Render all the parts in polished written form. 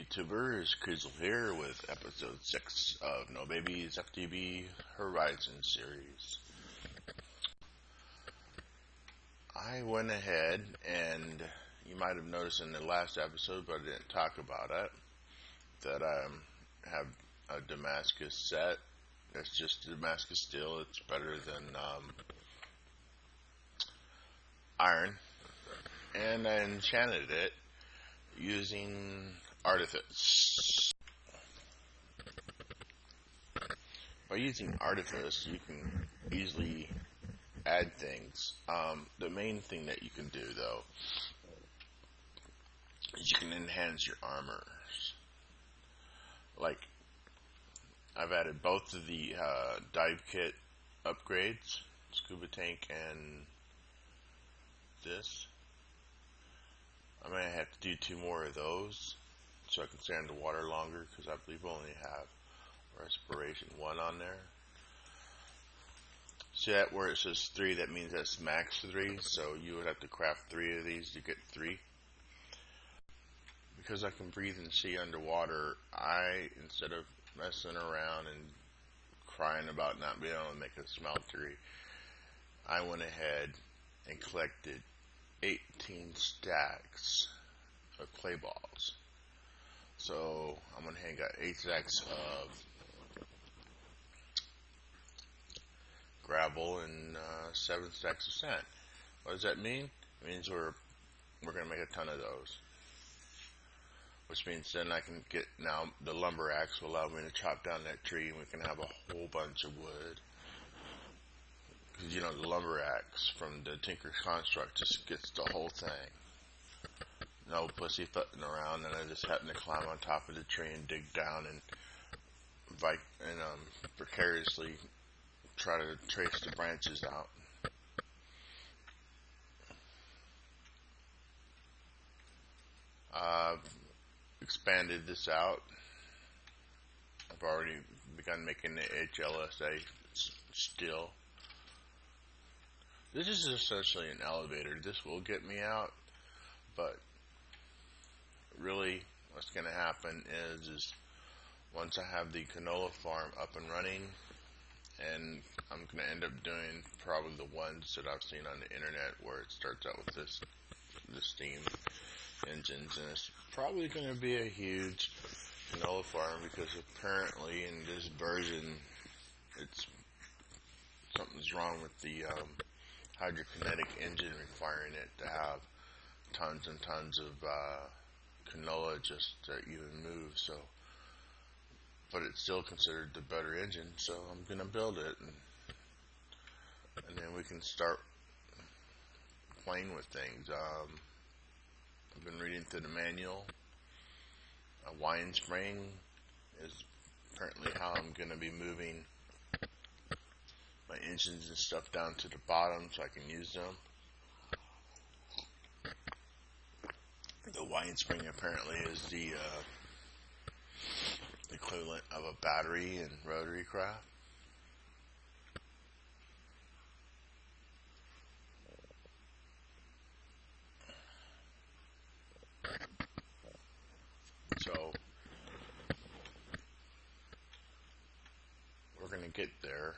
YouTubers? Krizzle here with episode 6 of No Babies FTB Horizon series. I went ahead and you might have noticed in the last episode, but I didn't talk about it, that I have a Damascus set. It's just Damascus steel. It's better than iron. And I enchanted it using Artifice. By using Artifice, you can easily add things. The main thing that you can do, though, is you can enhance your armors. Like, I've added both of the dive kit upgrades, scuba tank and this. I may have to do 2 more of those so I can stay underwater longer, because I believe I only have respiration 1 on there. See that where it says 3, that means that's max 3, so you would have to craft 3 of these to get 3. Because I can breathe and see underwater, instead of messing around and crying about not being able to make a smeltery, I went ahead and collected 18 stacks of clay balls. So I went ahead and got 8 stacks of gravel and 7 stacks of sand. What does that mean? It means we're going to make a ton of those. Which means then I can get, now the lumber axe will allow me to chop down that tree and we can have a whole bunch of wood. Because, you know, the lumber axe from the Tinker's Construct just gets the whole thing. No pussyfooting around, and I just happen to climb on top of the tree and dig down and precariously try to trace the branches out. I've expanded this out. I've already begun making the HLSA steel. This is essentially an elevator. This will get me out, but really what's going to happen is once I have the canola farm up and running, and I'm going to end up doing probably the ones that I've seen on the internet where it starts out with this steam engines, and it's probably going to be a huge canola farm because apparently in this version something's wrong with the hydrokinetic engine, requiring it to have tons and tons of canola just to even move. So, but it's still considered the better engine, so I'm gonna build it, and then we can start playing with things. I've been reading through the manual. A wine spring is apparently how I'm gonna be moving my engines and stuff down to the bottom so I can use them. The wine spring apparently is the equivalent of a battery in rotary craft. So we're going to get there.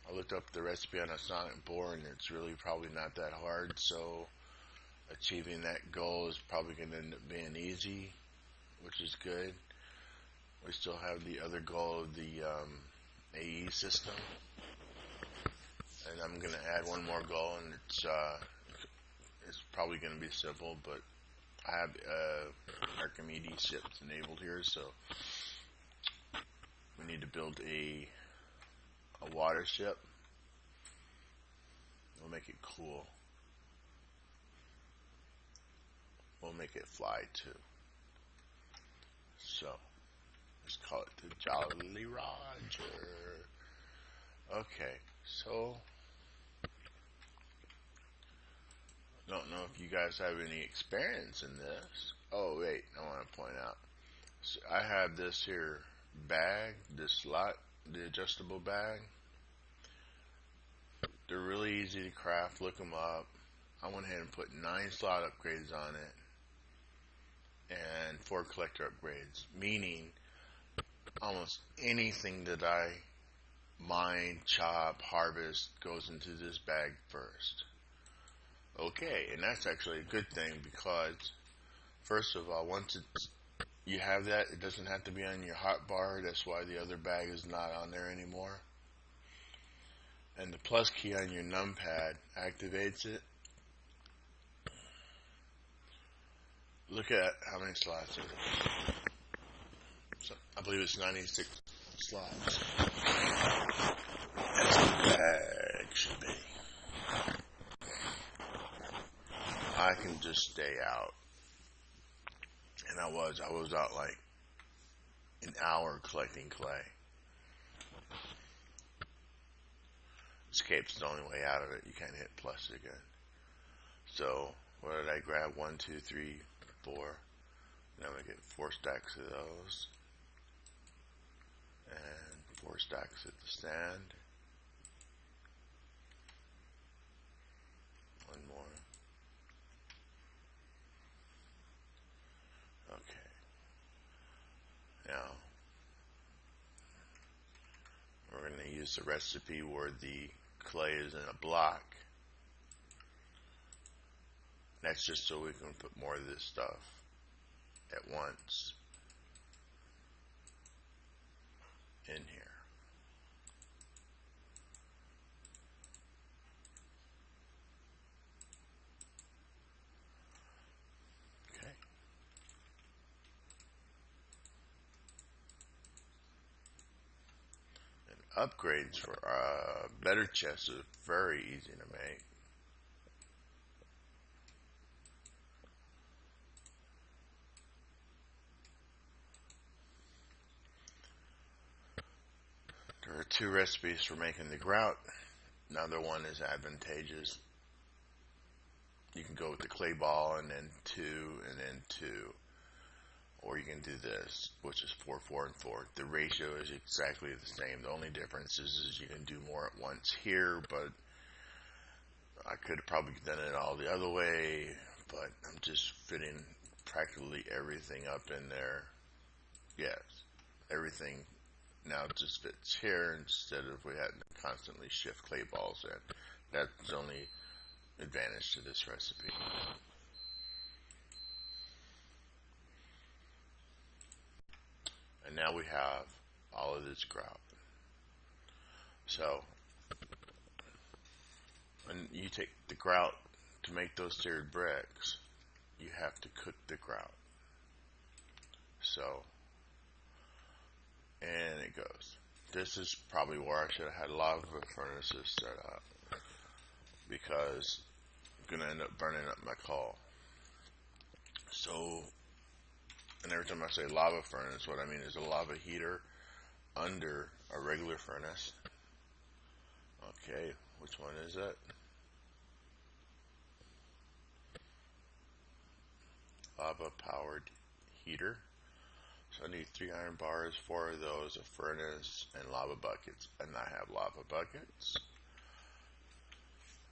I looked up the recipe on a sonic board, and it's really probably not that hard, so achieving that goal is probably going to end up being easy, which is good. We still have the other goal of the AE system, and I'm going to add one more goal, and it's probably going to be simple, but I have Archimedes ships enabled here, so we need to build a water ship. We'll make it cool. We'll make it fly too. So let's call it the Jolly Roger. Okay, so don't know if you guys have any experience in this. Oh wait, I want to point out. So I have this here bag, this slot, the adjustable bag. They're really easy to craft. Look them up. I went ahead and put 9 slot upgrades on it and 4 collector upgrades, meaning almost anything that I mine, chop, harvest goes into this bag first. Okay, and that's actually a good thing because, first of all, once you have that, it doesn't have to be on your hotbar. That's why the other bag is not on there anymore. And the plus key on your numpad activates it. Look at how many slots are there. So, I believe it's 96 slots. That's what the bag should be. I can just stay out. And I was out like an hour collecting clay. Escape's the only way out of it. You can't hit plus again. So, what did I grab? 1, 2, 3, 4. Now I get 4 stacks of those. And 4 stacks at the stand. One more. Okay. Now, we're going to use the recipe where the clay is in a block. That's just so we can put more of this stuff at once in here. Okay. And upgrades for better chests are very easy to make. There are 2 recipes for making the grout. Another one is advantageous. You can go with the clay ball and then 2 and then 2. Or you can do this, which is 4, 4, and 4. The ratio is exactly the same. The only difference is you can do more at once here, but I could have probably done it all the other way, but I'm just fitting practically everything up in there. Yes, everything now just fits here instead of we had to constantly shift clay balls in. That's the only advantage to this recipe. And now we have all of this grout. So, when you take the grout to make those seared bricks, you have to cook the grout. So, and it goes. This is probably where I should have had lava furnaces set up, because I'm going to end up burning up my coal. So, and every time I say lava furnace, what I mean is a lava heater under a regular furnace. Okay, which one is it? Lava powered heater. So I need 3 iron bars, 4 of those, a furnace, and lava buckets. And I have lava buckets.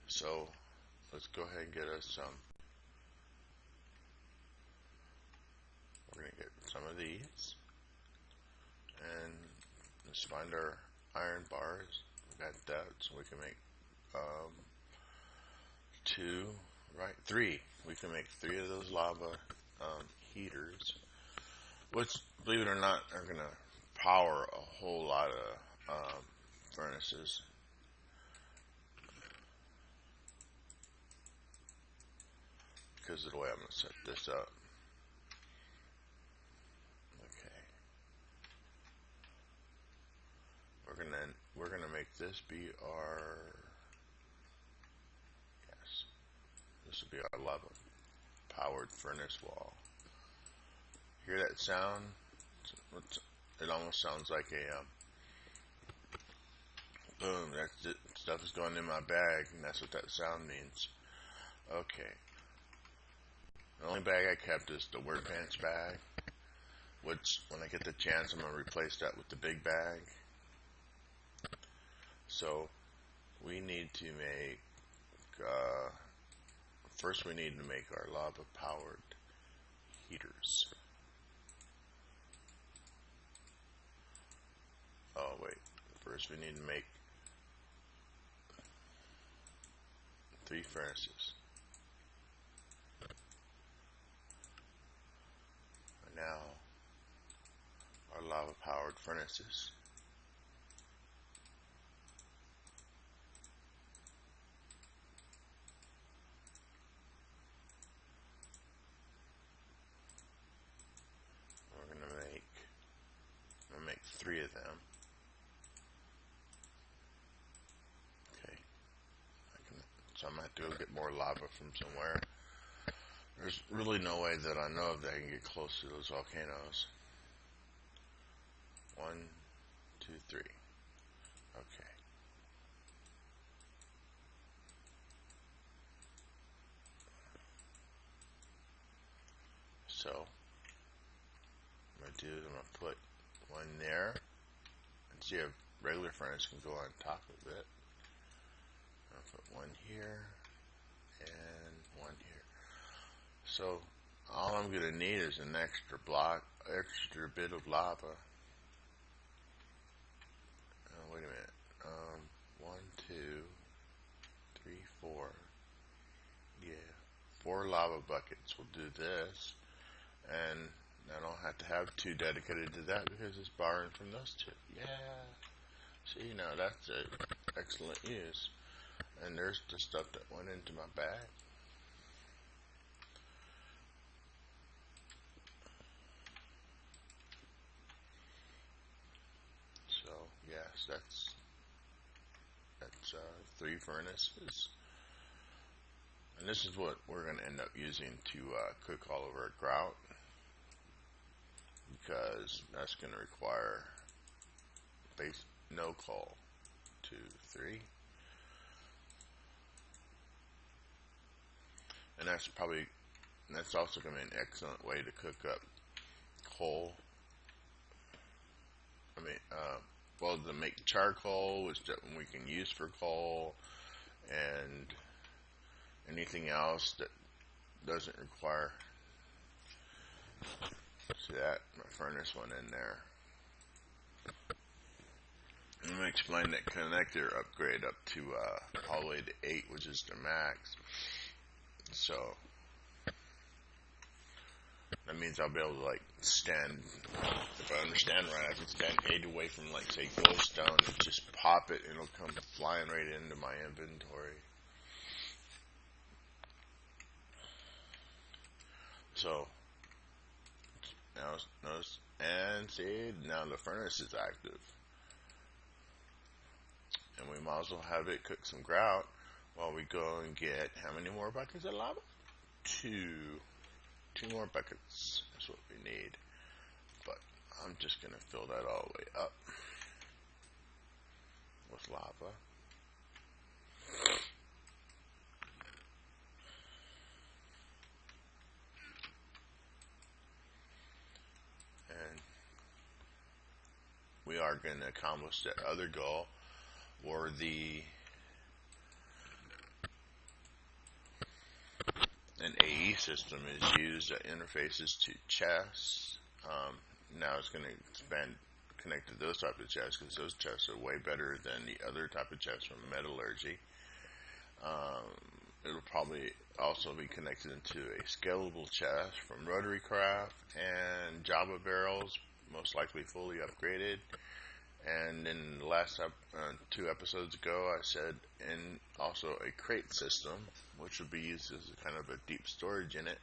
So let's go ahead and get us some. We're going to get some of these. And let's find our iron bars. We got that, so we can make 2, right? 3. We can make 3 of those lava heaters, which, believe it or not, are going to power a whole lot of furnaces. Because of the way I'm going to set this up. Okay. We're gonna make this be our, yes, this will be our lava powered furnace wall. Hear that sound? It almost sounds like a boom. That stuff is going in my bag, and that's what that sound means. Okay. The only bag I kept is the workbench bag, which when I get the chance, I'm gonna replace that with the big bag. So we need to make, first we need to make our lava powered heaters. First we need to make 3 furnaces. And now our lava powered furnaces. We're going to make 3 of them. Okay. So I'm going to have to go get more lava from somewhere. There's really no way that I know of that I can get close to those volcanoes. 1, 2, 3. Okay. So, I'm going to do is I'm going to put one there. And see, a regular furnace can go on top of it. I'll put one here and one here. So, all I'm going to need is an extra bit of lava. Wait a minute. 1, 2, 3, 4. Yeah, 4 lava buckets will do this. And I don't have to have 2 dedicated to that because it's borrowing from those 2. Yeah. See, now that's an excellent use. And there's the stuff that went into my bag. So, yes, that's 3 furnaces. And this is what we're going to end up using to cook all of our grout, because that's going to require no coal. 2, 3. And that's also going to be an excellent way to cook up coal. Well, to make charcoal, which we can use for coal, and anything else that doesn't require. See that? My furnace went in there. I'm going to explain that connector upgrade up to all the way to 8, which is the max. So that means I'll be able to stand, if I understand right, I can stand 8 away from say glowstone and just pop it and it'll come flying right into my inventory. So now notice, and see, now the furnace is active. And we might as well have it cook some grout while we go and get how many more buckets of lava? 2 more buckets is what we need. But I'm just going to fill that all the way up with lava. And we are going to accomplish that other goal, where an AE system is used that interfaces to chests. Now it's going to connect to those type of chests, because those chests are way better than the other type of chests from metallurgy. It'll probably also be connected into a scalable chest from Rotarycraft, and Java barrels, most likely fully upgraded. And in the last 2 episodes ago, I said, and also a crate system, which would be used as a kind of a deep storage in it.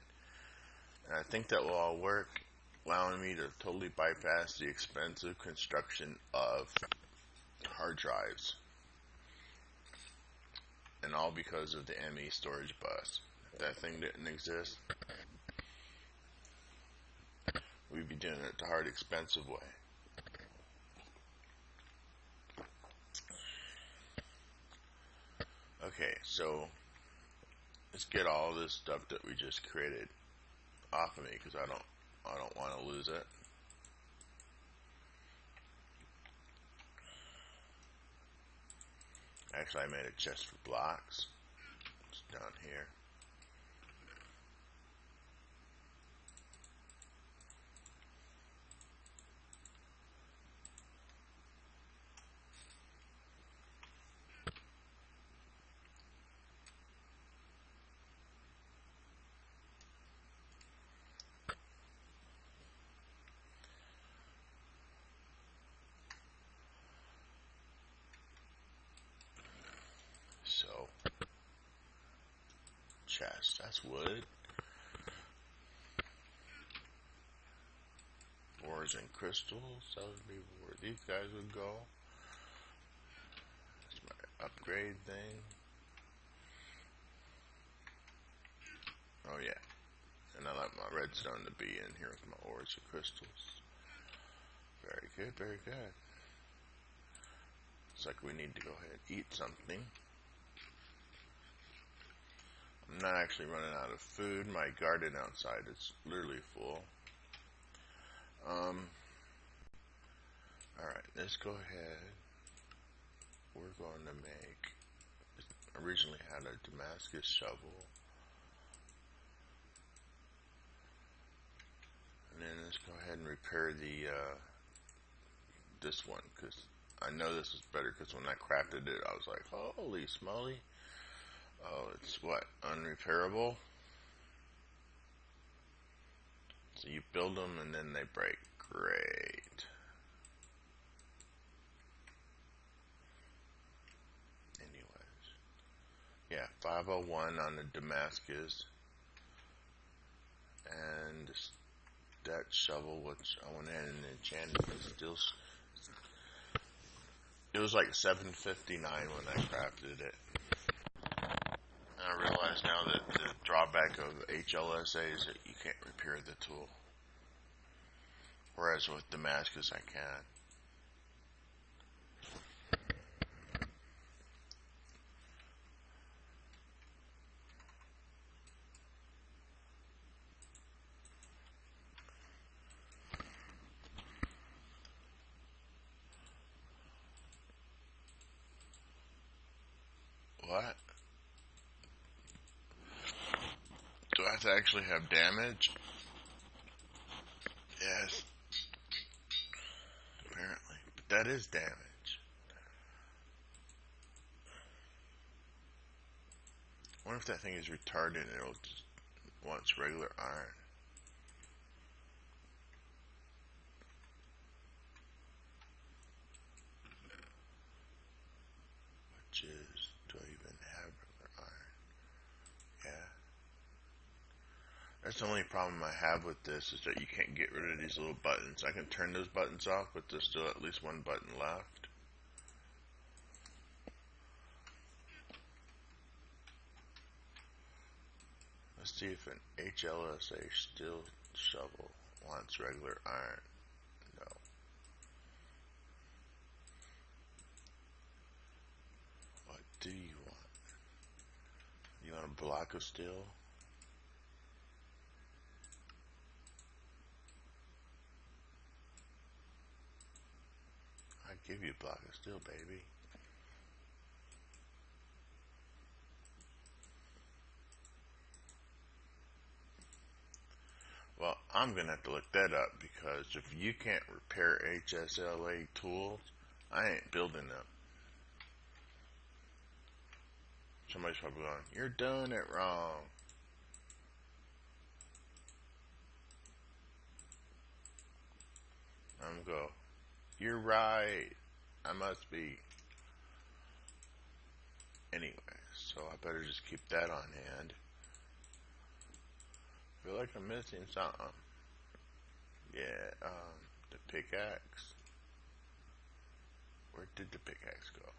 And I think that will all work, allowing me to totally bypass the expensive construction of hard drives. And all because of the ME storage bus. If that thing didn't exist, we'd be doing it the hard, expensive way. Okay, so let's get all this stuff that we just created off of me, because I don't want to lose it. Actually, I made a chest for blocks. It's down here. chest. That's wood. Ores and crystals. That would be where these guys would go. That's my upgrade thing. Oh yeah. And I like my redstone to be in here with my ores and crystals. Very good, very good. Looks like we need to go ahead and eat something. I'm not actually running out of food. My garden outside is literally full. Alright, let's go ahead. We're going to make, originally had a Damascus shovel. And then let's go ahead and repair the, this one, because I know this is better, because when I crafted it, I was like, holy smoly. Oh, it's what? Unrepairable? So you build them and then they break. Great. Anyways. Yeah, 501 on the Damascus. And that shovel, which I went ahead and enchanted, is still... It was like $7.59 when I crafted it. And I realize now that the drawback of HLSA is that you can't repair the tool. Whereas with Damascus I can. What? Do I have to actually have damage? Yes. Apparently. But that is damage. I wonder if that thing is retarded and it'll just wants regular iron. Which is, do I even have regular iron? Yeah. That's the only problem I have with this, is that you can't get rid of these little buttons. I can turn those buttons off, but there's still at least one button left. Let's see if an HLSA steel shovel wants regular iron. No. What do you want? You want a block of steel? I give you a block of steel, baby. Well, I'm going to have to look that up, because if you can't repair HSLA tools, I ain't building them. Somebody's probably going, you're doing it wrong. I'm going to go, you're right. I must be. Anyway, so I better just keep that on hand. I feel like I'm missing something. Yeah, the pickaxe. Where did the pickaxe go?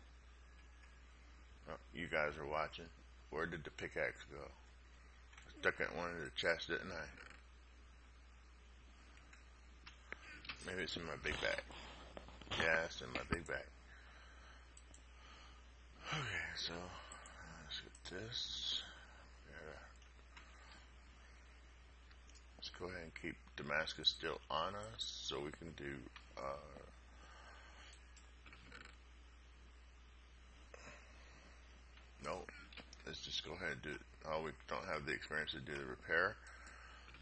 Oh, you guys are watching. Where did the pickaxe go? I stuck it in one of the chests, didn't I? Maybe it's in my big bag. Yeah, it's in my big bag. Okay, so let's get this. Let's go ahead and keep Damascus still on us, so we can do no, let's just go ahead and do it. Oh, we don't have the experience to do the repair,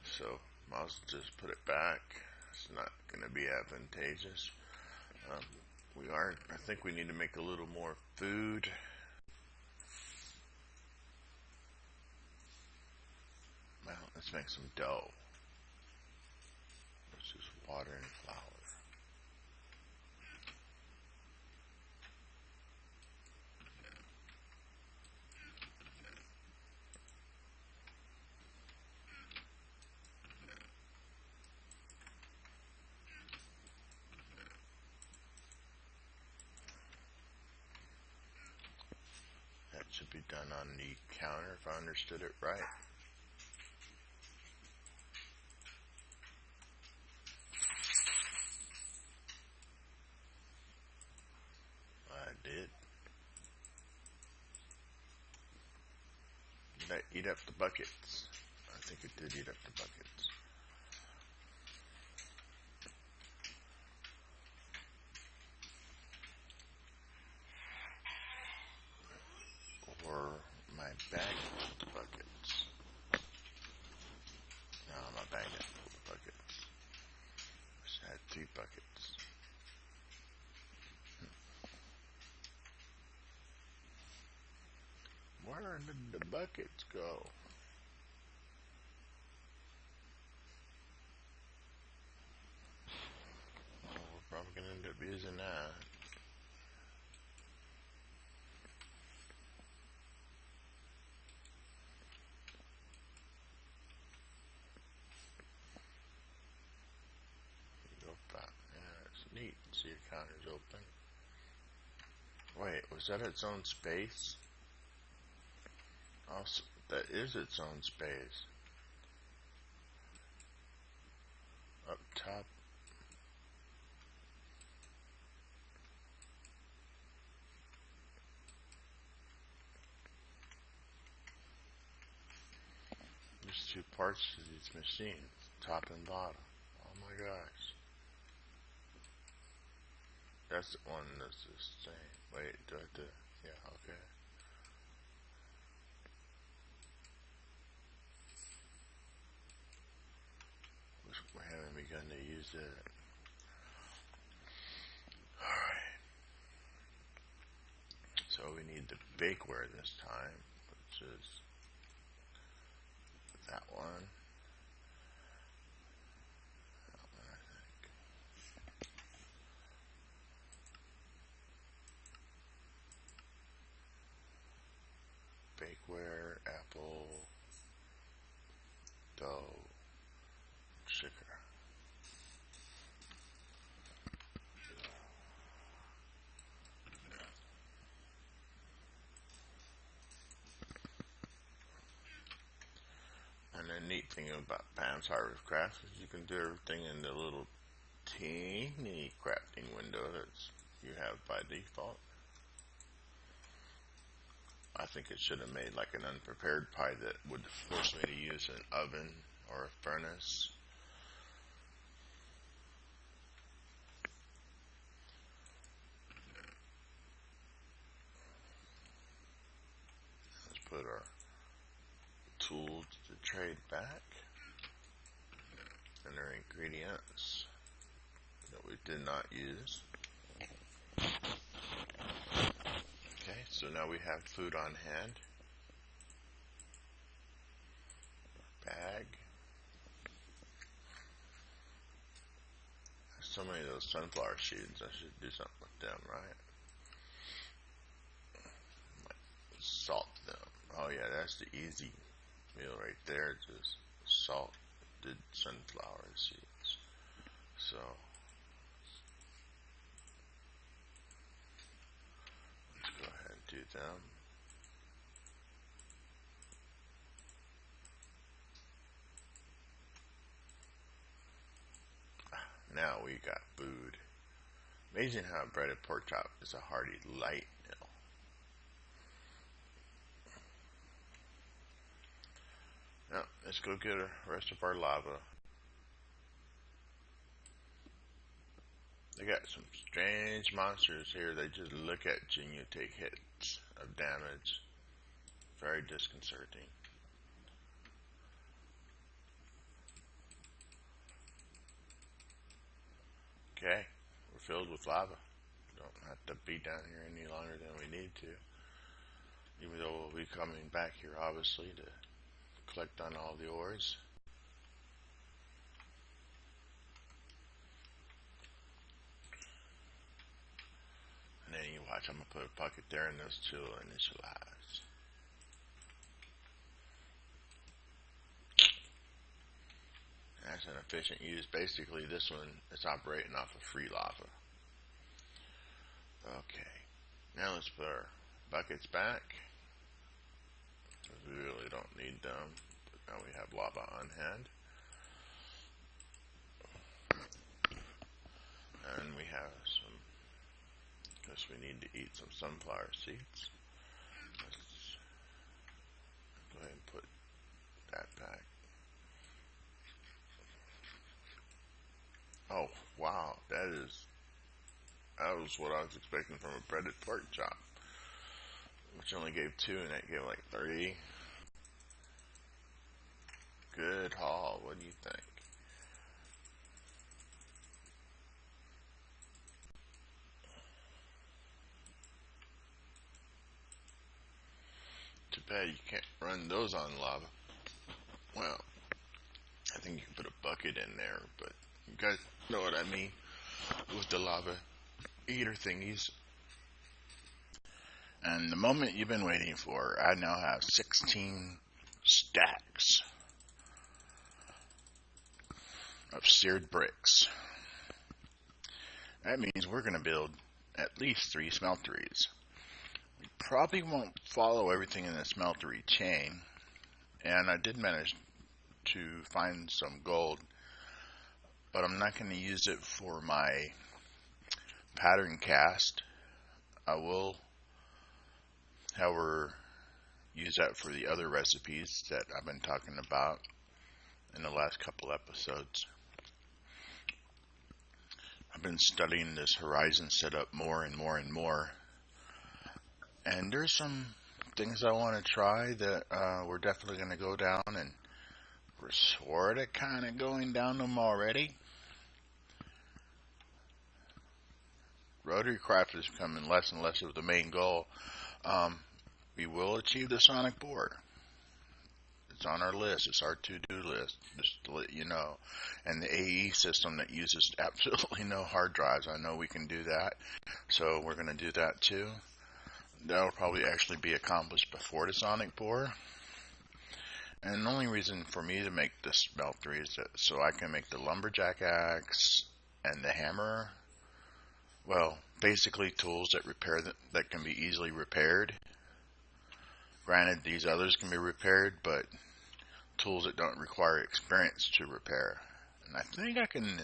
so might as well just put it back. It's not going to be advantageous. I think we need to make a little more food. Well, let's make some dough. Let's just water and flour. to be done on the counter, if I understood it right. I did. Did I eat up the buckets? I think it did eat up the buckets. Or my bag full of buckets. No, my bag is full of buckets. I had 3 buckets. Where did the buckets go? Well, we're probably going to end up using that. Yeah, it's neat. See, your counter's open. Wait, was that its own space? Also, that is its own space. Up top. There's 2 parts to these machines, top and bottom. Oh my gosh. That's the one that's the same. Wait, do I have to? Yeah, okay. We haven't begun to use it. Alright. So we need the bakeware this time, which is that one. That one, I think. Bakeware, apple, dough, sugar. And the neat thing about Pam's Harvestcraft is you can do everything in the little teeny crafting window that you have by default. I think it should have made like an unprepared pie that would force me to use an oven or a furnace. Let's put our tools to trade back and our ingredients that we did not use. Okay, so now we have food on hand. Bag. So many of those sunflower seeds, I should do something with them, right? Salt them. Oh yeah, that's the easy meal right there, just salted sunflower seeds. So let's go ahead and do them. Now we got food. Amazing how a breaded pork chop is a hearty light meal. Now let's go get the rest of our lava. They got some strange monsters here. They just look at you and you take hits of damage. Very disconcerting. Okay, we're filled with lava. Don't have to be down here any longer than we need to. Even though we'll be coming back here, obviously, to collect on all the ores. And then you watch, I'm going to put a bucket there and those 2 will initialize. That's an efficient use. Basically, this one is operating off of free lava. Okay, now let's put our buckets back. We really don't need them. But now we have lava on hand. And we have some, guess we need to eat some sunflower seeds. Let's go ahead and put that back. Oh, wow, that was what I was expecting from a breaded pork chop, which only gave 2 and it gave like 3. Good haul, what do you think? Too bad you can't run those on lava. Well, I think you can put a bucket in there, but you guys know what I mean with the lava eater thingies. And the moment you've been waiting for, I now have 16 stacks of seared bricks. That means we're going to build at least 3 smelteries. We probably won't follow everything in the smeltery chain, and I did manage to find some gold, but I'm not going to use it for my pattern cast. I will, however, use that for the other recipes that I've been talking about in the last couple episodes. I've been studying this horizon setup more and more and more, and there's some things I want to try that we're definitely going to go down, and we're sort of kind of going down them already. Rotary craft is becoming less and less of the main goal. We will achieve the sonic board. It's on our list. It's our to-do list, just to let you know. And the AE system that uses absolutely no hard drives, I know we can do that. So we're going to do that too. That'll probably actually be accomplished before the sonic board. And the only reason for me to make this smeltery is that so I can make the lumberjack axe and the hammer. Well, basically tools that repair that can be easily repaired. Granted, these others can be repaired, but tools that don't require experience to repair. And I think I can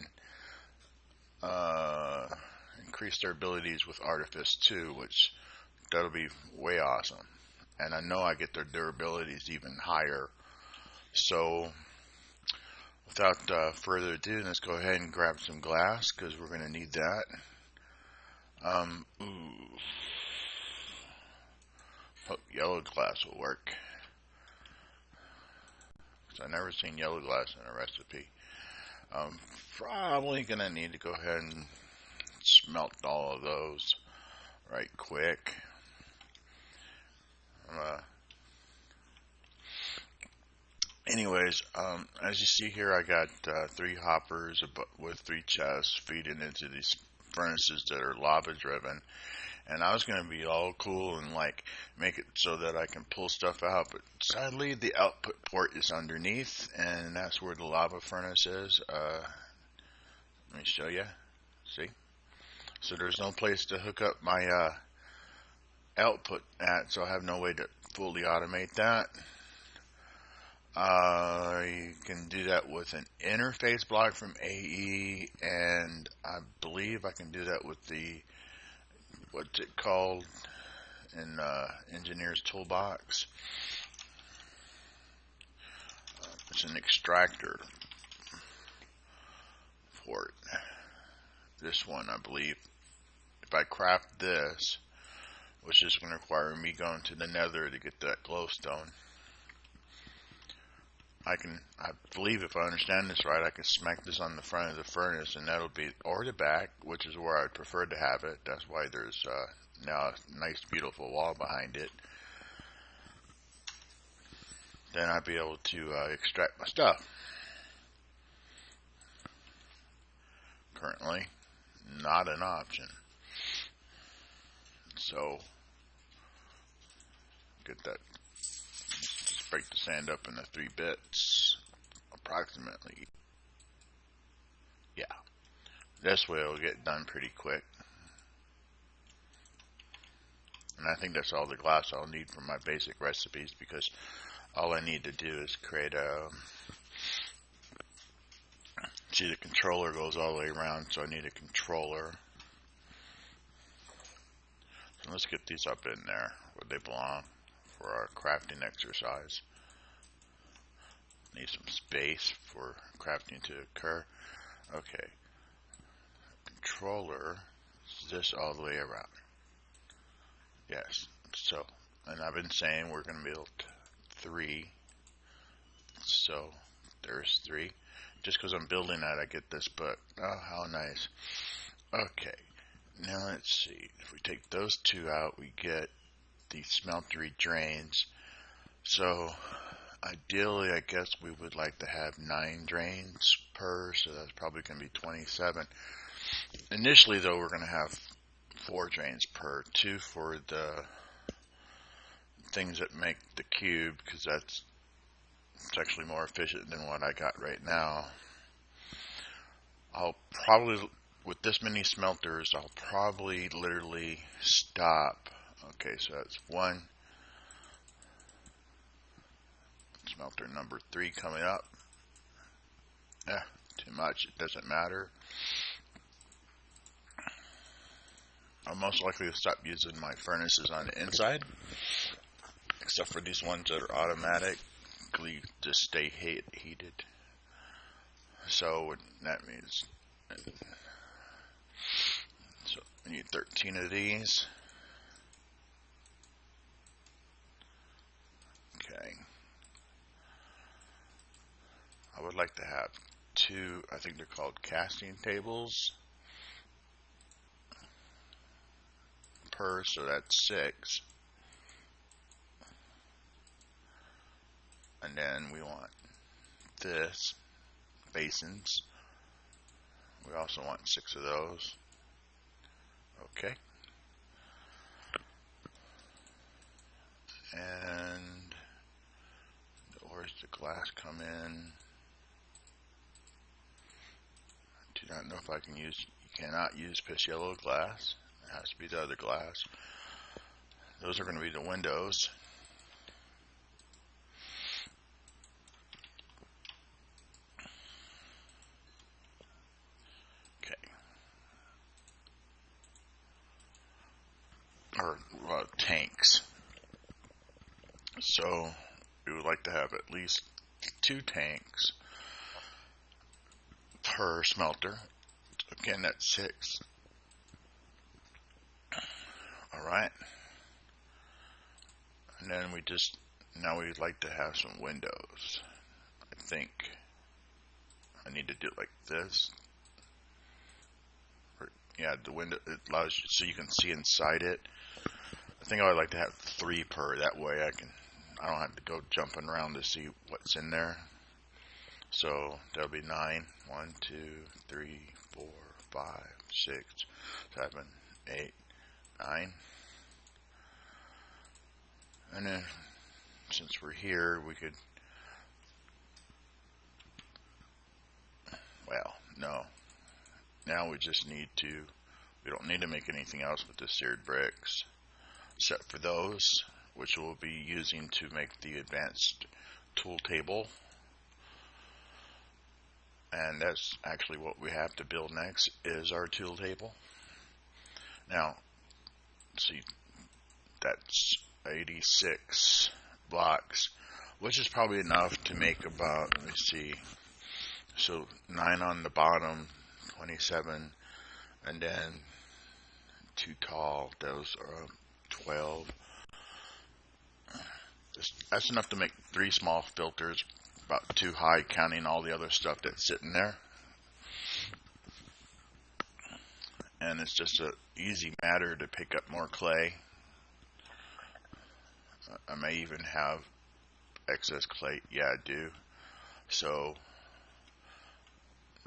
increase their abilities with artifice too, which that'll be way awesome. And I know I get their durabilities even higher. So without further ado, let's go ahead and grab some glass because we're going to need that. Hope yellow glass will work. I've never seen yellow glass in a recipe. Probably gonna need to go ahead and smelt all of those right quick. Anyways, as you see here, I got 3 hoppers with 3 chests feeding into these furnaces that are lava driven. And I was going to be all cool and like make it so that I can pull stuff out, but sadly the output port is underneath, and that's where the lava furnace is. Let me show you. See? So there's no place to hook up my output at, so I have no way to fully automate that. You can do that with an interface block from AE, and I believe I can do that with the what's it called in Engineer's Toolbox. It's an extractor port. This one, I believe, if I craft this, which is going to require me going to the nether to get that glowstone, I believe if I understand this right, I can smack this on the front of the furnace, and that'll be, or the back, which is where I'd prefer to have it. That's why there's now a nice, beautiful wall behind it. Then I'd be able to extract my stuff. Currently, not an option. So, get that. Just break the sand up into 3 bits, approximately. Yeah, this way it'll get done pretty quick. And I think that's all the glass I'll need for my basic recipes, because all I need to do is create a... See, the controller goes all the way around, so I need a controller. So let's get these up in there where they belong for our crafting exercise. Need some space for crafting to occur. Okay. Controller is this all the way around. Yes. So, and I've been saying we're going to build 3. So, there's 3. Just because I'm building that, I get this, but oh, how nice. Okay. Now let's see. If we take those 2 out, we get the smeltery drains. So, ideally, I guess we would like to have 9 drains per, so that's probably going to be 27. Initially, though, we're going to have 4 drains per, 2 for the things that make the cube, because it's actually more efficient than what I got right now. I'll probably, with this many smelters, I'll probably literally stop. Okay, so that's 1. Smelter number 3 coming up. Too much, it doesn't matter. I'll most likely stop using my furnaces on the inside, except for these ones that are automatically just stay heated. So that means, so we need 13 of these. Okay. I would like to have 2, I think they're called casting tables per, so that's 6. And then we want this, basins. We also want 6 of those. Okay. And where's the glass come in? I do not know if I can use, you cannot use piss yellow glass. It has to be the other glass. Those are going to be the windows. Okay. Or tanks. So we would like to have at least 2 tanks per smelter. Again, that's 6. Alright. And then now we'd like to have some windows. I think I need to do it like this. Yeah, the window, it allows you so you can see inside it. I think I would like to have 3 per. That way I don't have to go jumping around to see what's in there. So that'll be 9. 1, 2, 3, 4, 5, 6, 7, 8, 9. And then since we're here, we could, well, no. Now we just need to, we don't need to make anything else with the seared bricks, except for those, which we'll be using to make the advanced tool table. And that's actually what we have to build next, is our tool table. Now, see, that's 86 blocks, which is probably enough to make about, let me see, so 9 on the bottom, 27, and then 2 tall, those are 12. That's enough to make 3 small filters, about 2 high, counting all the other stuff that's sitting there. And it's just an easy matter to pick up more clay. I may even have excess clay. Yeah, I do. So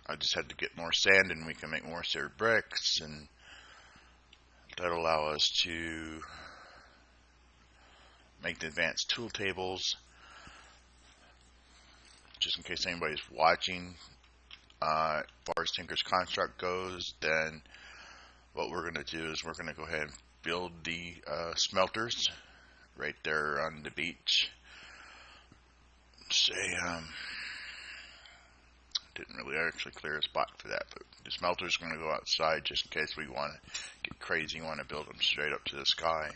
I just had to get more sand, and we can make more seared bricks, and that'll allow us to make the advanced tool tables. Just in case anybody's watching, as far as Tinker's Construct goes, then what we're going to do is we're going to go ahead and build the smelters right there on the beach. Didn't really actually clear a spot for that, but the smelter's going to go outside just in case we want to get crazy and want to build them straight up to the sky.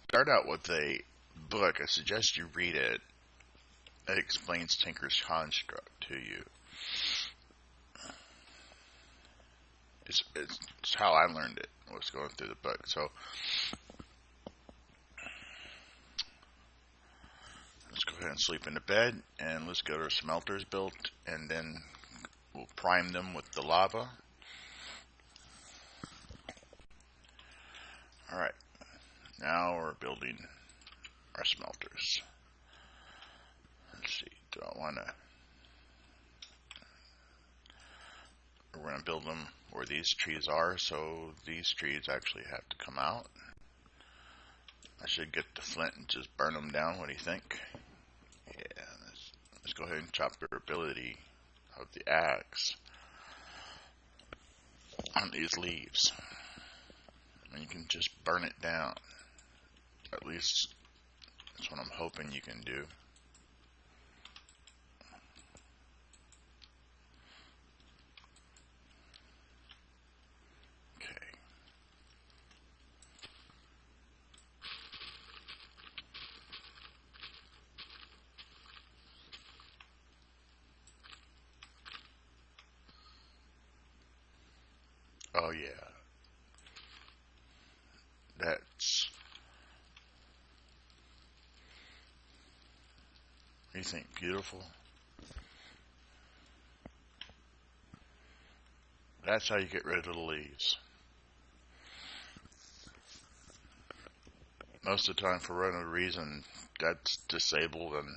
Start out with a book. I suggest you read it. It explains Tinker's construct to you. It's how I learned it, was going through the book. So let's go ahead and sleep in the bed, and let's go to our smelters built, and then we'll prime them with the lava. Alright, now we're building our smelters. Let's see, do I want to... We're going to build them where these trees are, so these trees actually have to come out. I should get the flint and just burn them down. What do you think? Yeah, let's go ahead and chop the ability of the axe on these leaves. And you can just burn it down. At least that's what I'm hoping you can do. Oh yeah, that's, what do you think, beautiful? That's how you get rid of the leaves. Most of the time, for whatever reason, that's disabled in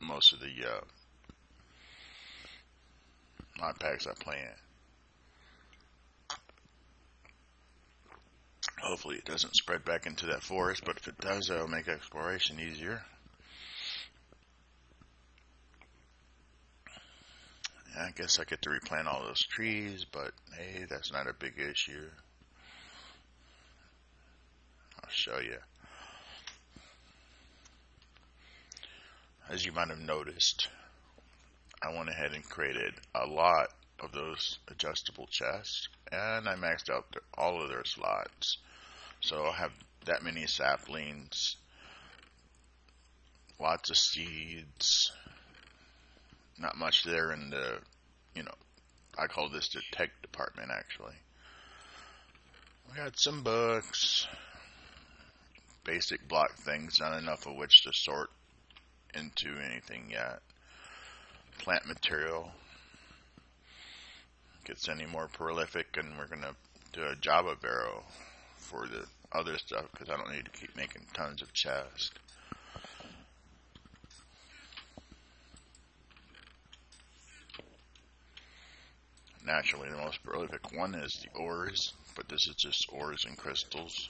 most of the mod packs I play in. Hopefully it doesn't spread back into that forest, but if it does, that'll make exploration easier. Yeah, I guess I get to replant all those trees, but hey, that's not a big issue. I'll show you. As you might have noticed, I went ahead and created a lot of those adjustable chests, and I maxed out all of their slots. So I'll have that many saplings, lots of seeds, not much there in the, I call this the tech department actually. We got some books, basic block things, not enough of which to sort into anything yet. Plant material gets any more prolific, and we're going to do a Java barrel for the other stuff because I don't need to keep making tons of chests. Naturally, the most prolific one is the ores, but this is just ores and crystals.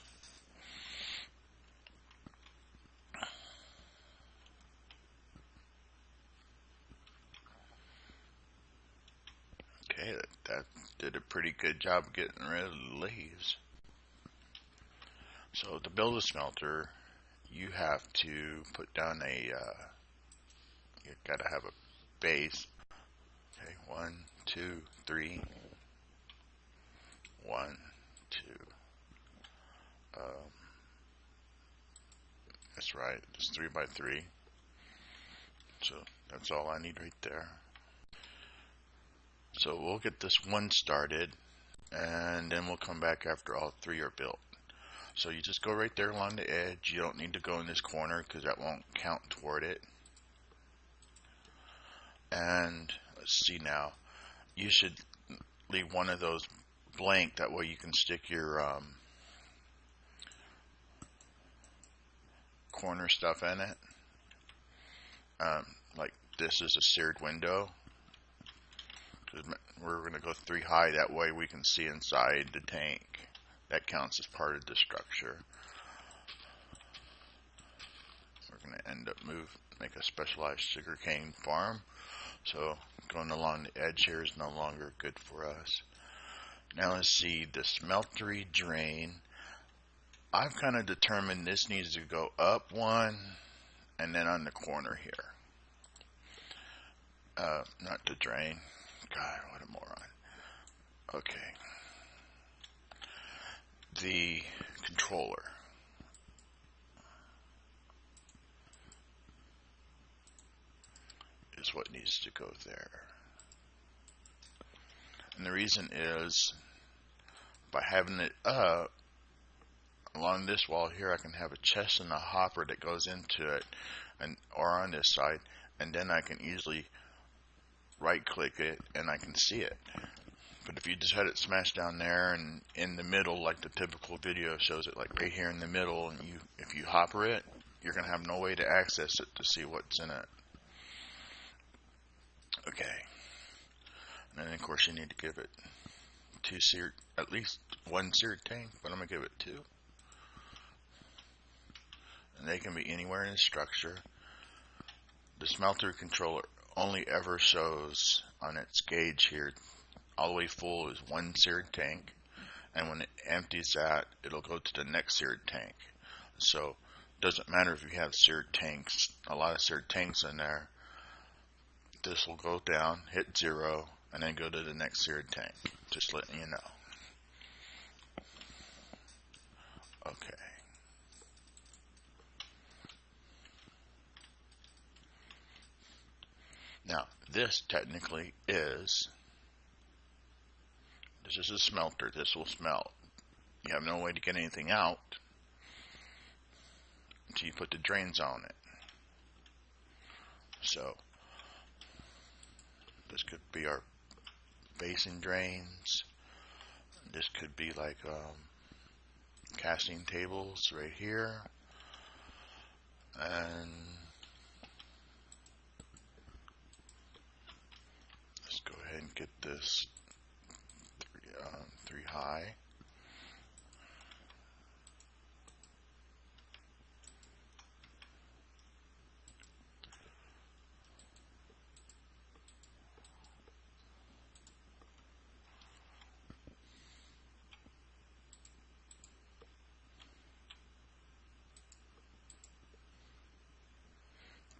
Okay, that did a pretty good job of getting rid of the leaves. So to build a smelter, you have to put down you gotta have a base. Okay, 1, 2, 3. 1, 2. That's right, it's 3 by 3. So that's all I need right there. So we'll get this one started, and then we'll come back after all 3 are built. So you just go right there along the edge. You don't need to go in this corner because that won't count toward it. And let's see now. You should leave one of those blank. That way you can stick your corner stuff in it. Like this is a seared window. We're going to go 3 high. That way we can see inside the tank. That counts as part of the structure. We're going to end up make a specialized sugarcane farm. So going along the edge here is no longer good for us. Now let's see, the Smeltery drain. I've kind of determined this needs to go up one and then on the corner here. Not the drain. God, what a moron. Okay. The controller. Is what needs to go there. And the reason is, by having it up, along this wall here, I can have a chest and a hopper that goes into it, or on this side, and then I can easily right-click it, and I can see it. But if you just had it smashed down there and in the middle, like the typical video shows it, like right here in the middle, and if you hopper it, you're going to have no way to access it to see what's in it. Okay. And then, of course, you need to give it at least one seared tank, but I'm going to give it 2. And they can be anywhere in the structure. The Smeltery controller only ever shows on its gauge here, all the way full is 1 seared tank, and when it empties that, it'll go to the next seared tank. So it doesn't matter if you have seared tanks, a lot of seared tanks in there, this will go down, hit 0, and then go to the next seared tank. Just letting you know. Okay. Now, this technically is, this is a smelter. This will smelt. You have no way to get anything out until you put the drains on it. So, this could be our basin drains. This could be like casting tables right here. And let's go ahead and get this 3 high.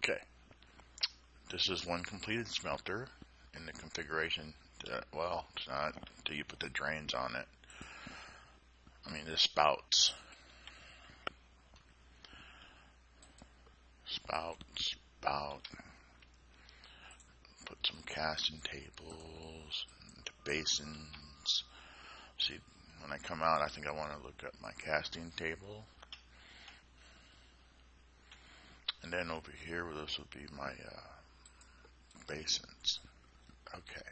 Okay, this is one completed smelter in the configuration. Well, it's not until you put the drains on it. I mean, the spouts. Spout. Put some casting tables, the basins. See, when I come out, I think I want to look at my casting table. And then over here, this would be my basins. Okay.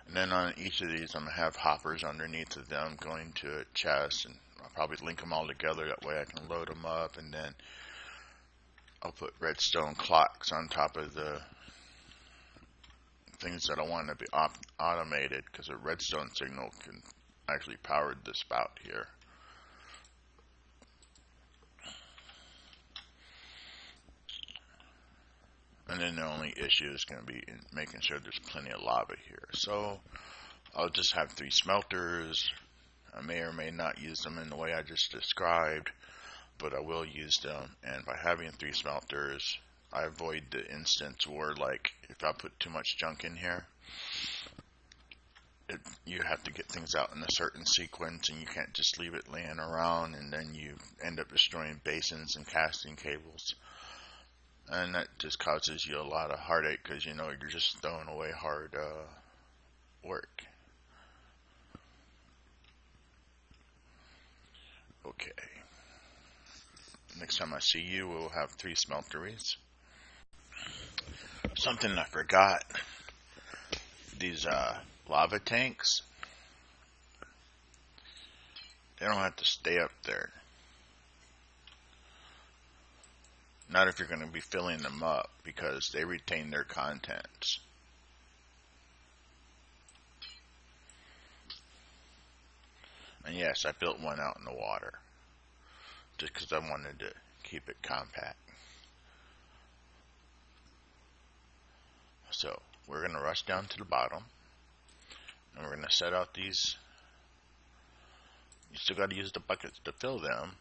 And then on each of these, I'm going to have hoppers underneath of them going to a chest, and I'll probably link them all together. That way I can load them up, and then I'll put redstone clocks on top of the things that I want to be automated, because a redstone signal can actually power the spout here. And then the only issue is going to be in making sure there's plenty of lava here. So I'll just have 3 smelters. I may or may not use them in the way I just described, but I will use them. And by having 3 smelters, I avoid the instance where, like, if I put too much junk in here, you have to get things out in a certain sequence, and you can't just leave it laying around, and then you end up destroying basins and casting cables. And that just causes you a lot of heartache, because you know you're just throwing away hard work. Okay. Next time I see you, we'll have 3 smelteries. Something I forgot. These lava tanks, they don't have to stay up there. Not if you're going to be filling them up, because they retain their contents. And yes, I built one out in the water, just because I wanted to keep it compact. So we're going to rush down to the bottom, and we're going to set out these You still got to use the buckets to fill them.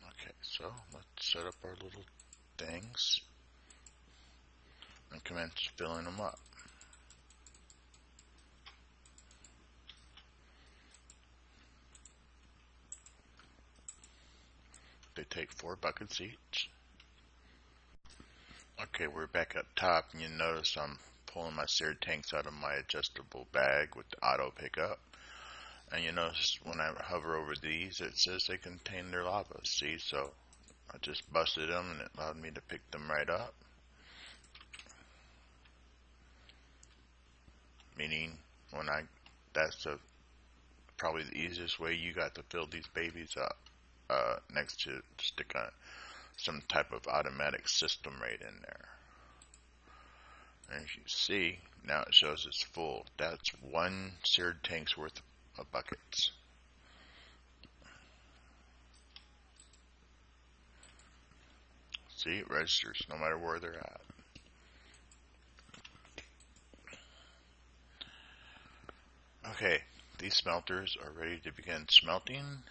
Okay, so let's set up our little things and commence filling them up. They take 4 buckets each. Okay, we're back up top, and you notice I'm pulling my seared tanks out of my adjustable bag with the auto pickup. And you notice when I hover over these, it says they contain their lava. See, so I just busted them, and it allowed me to pick them right up. Meaning, that's probably the easiest way you got to fill these babies up. Next to stick some type of automatic system right in there. And as you see, now it shows it's full. That's 1 seared tank's worth of buckets. See, it registers no matter where they're at. Okay, these smelters are ready to begin smelting.